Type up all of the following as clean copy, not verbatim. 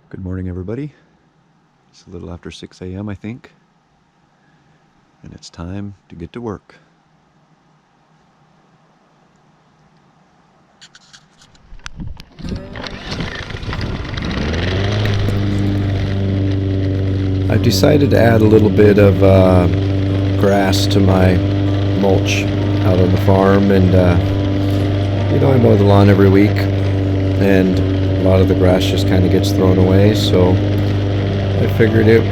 Good morning, everybody. It's a little after 6 a.m., I think, and it's time to get to work. I've decided to add a little bit of grass to my mulch out on the farm, and I mow the lawn every week, and a lot of the grass just kind of gets thrown away, so I figured it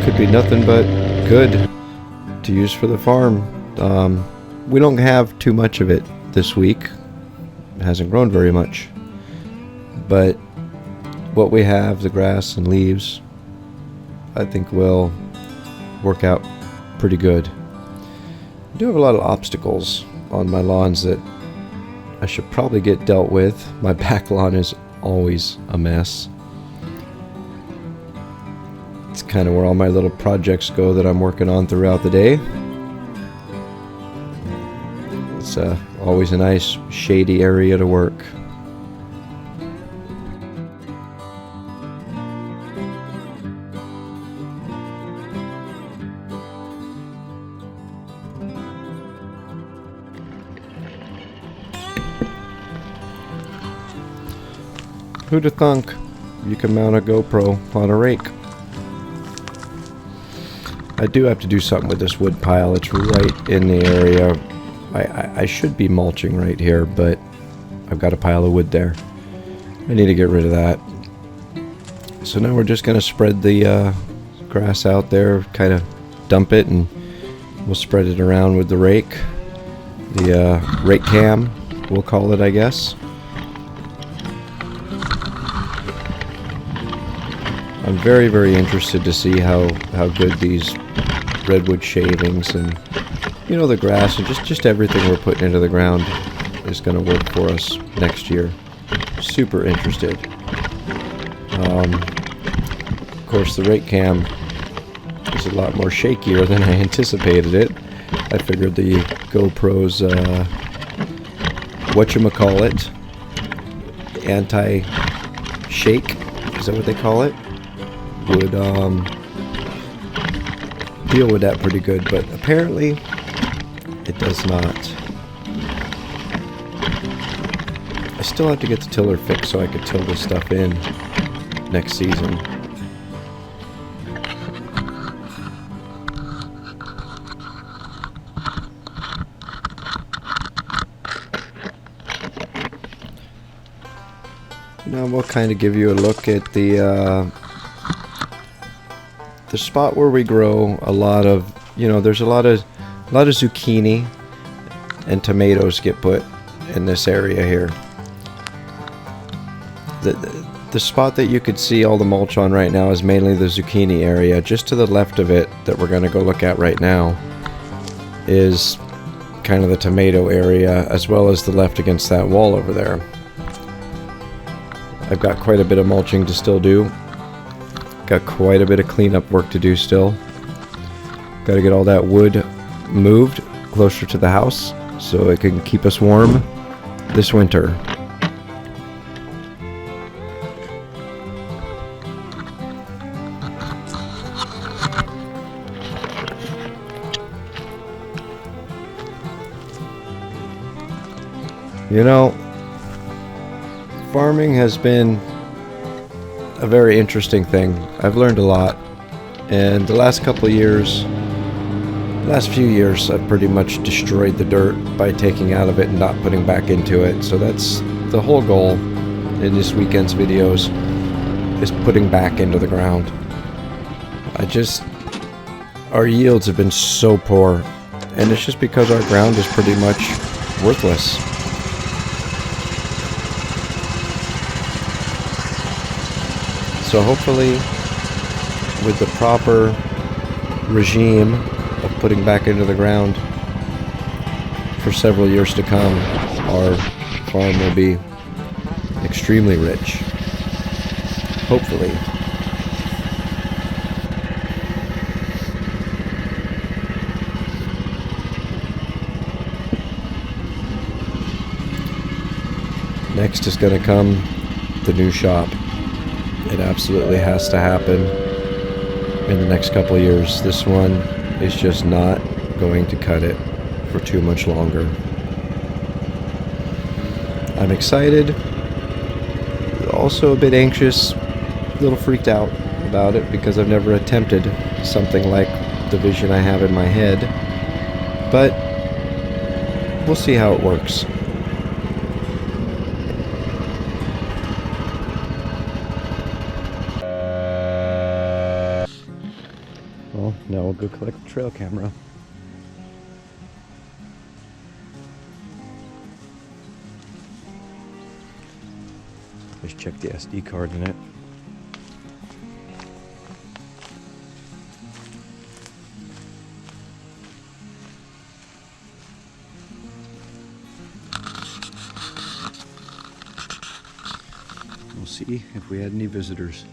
could be nothing but good to use for the farm. We don't have too much of it this week. It hasn't grown very much, but what we have, the grass and leaves, I think will work out pretty good. I do have a lot of obstacles on my lawns that I should probably get dealt with. My back lawn is always a mess. It's kind of where all my little projects go that I'm working on throughout the day. It's always a nice shady area to work. Who'd have thunk you can mount a GoPro on a rake? I do have to do something with this wood pile. It's right in the area. I should be mulching right here, but I've got a pile of wood there. I need to get rid of that. So now we're just going to spread the grass out there, kind of dump it, and we'll spread it around with the rake. The rake cam, we'll call it, I guess. I'm very, very interested to see how good these redwood shavings and the grass and just everything we're putting into the ground is going to work for us next year. Super interested. Of course, the rake cam is a lot more shakier than I anticipated it. I figured the GoPro's whatchamacallit, anti-shake, is that what they call it? Would deal with that pretty good, but apparently it does not. I still have to get the tiller fixed so I could till this stuff in next season. Now we'll kind of give you a look at the spot where we grow a lot of, there's a lot of zucchini and tomatoes get put in this area here. The spot that you could see all the mulch on right now is mainly the zucchini area. Just to the left of it that we're going to go look at right now is kind of the tomato area, as well as the left against that wall over there. I've got quite a bit of mulching to still do. Got quite a bit of cleanup work to do still. Got to get all that wood moved closer to the house so it can keep us warm this winter. Farming has been a very interesting thing. I've learned a lot, and the last few years I've pretty much destroyed the dirt by taking out of it and not putting back into it. So that's the whole goal in this weekend's videos, is putting back into the ground. Our yields have been so poor, and it's just because our ground is pretty much worthless. So hopefully, with the proper regime of putting back into the ground for several years to come, our farm will be extremely rich. Hopefully. Next is going to come the new shop. It absolutely has to happen in the next couple of years. This one is just not going to cut it for too much longer. I'm excited, also a bit anxious, a little freaked out about it because I've never attempted something like the vision I have in my head, but we'll see how it works. Well, now we'll go collect the trail camera. Just check the SD card in it. We'll see if we had any visitors.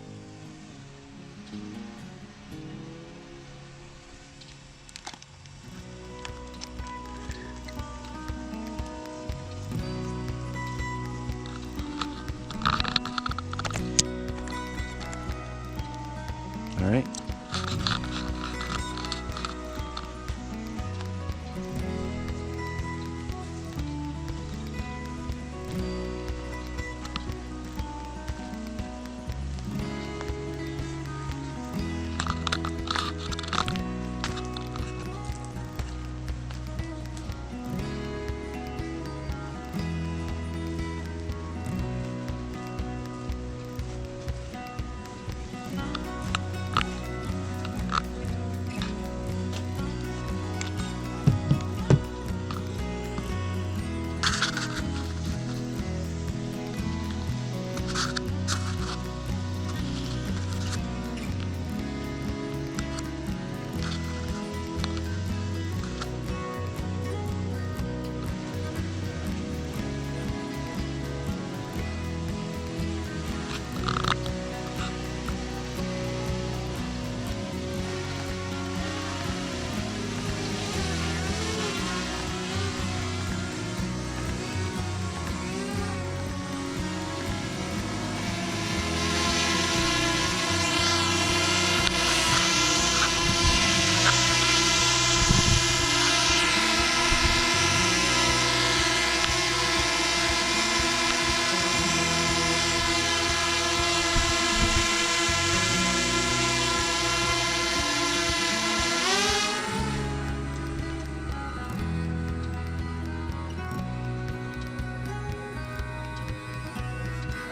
All right.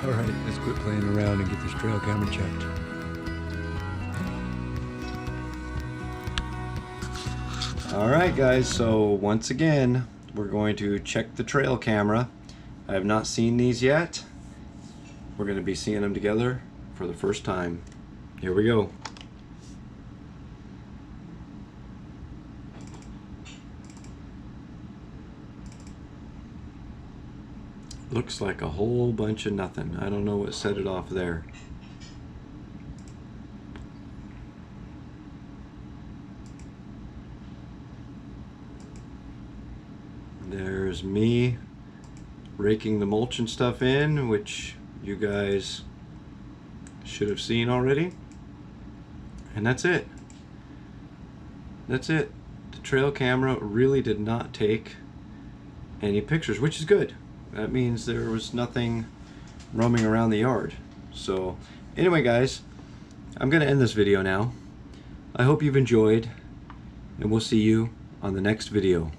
Alright, let's quit playing around and get this trail camera checked. Alright guys, so once again, we're going to check the trail camera. I have not seen these yet. We're going to be seeing them together for the first time. Here we go. Looks like a whole bunch of nothing. I don't know what set it off there. There's me raking the mulch and stuff in, which you guys should have seen already. And that's it. That's it. The trail camera really did not take any pictures, which is good. That means there was nothing roaming around the yard. So anyway guys, I'm gonna end this video now. I hope you've enjoyed, and we'll see you on the next video.